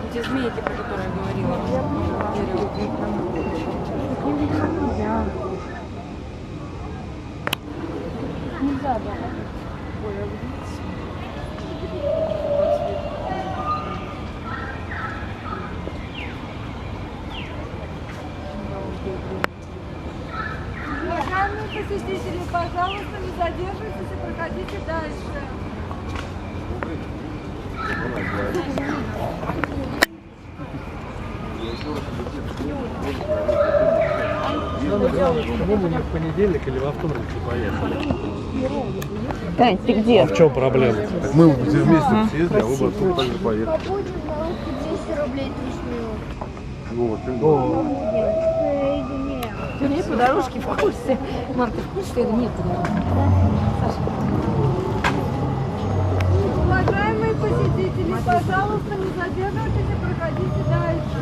Эти змейки, про которые я говорила. Нельзя, да. Уважаемые посетители, пожалуйста, не задерживайтесь и проходите дальше. По-моему, не в понедельник или во вторник поехали. Тань, ты где? А в чем проблема? Так мы все вместе съездили, а вы бы тут также поехали. 200 рублей 30 минут. Ты не по дорожке в курсе. Мам, ты в курсе, что это нет по дорожке? Саша. Уважаемые посетители, пожалуйста, не задерживайтесь и проходите дальше.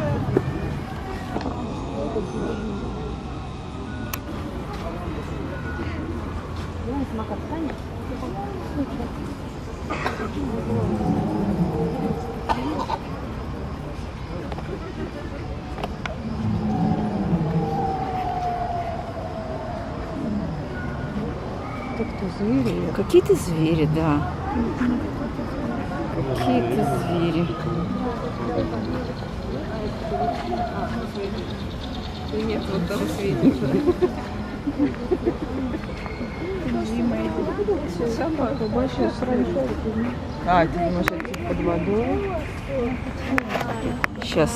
Звери. Какие-то звери, да. Какие-то звери. Нет, вот даже светит. Собака большая сразу. А, ты можешь идти под водой. Сейчас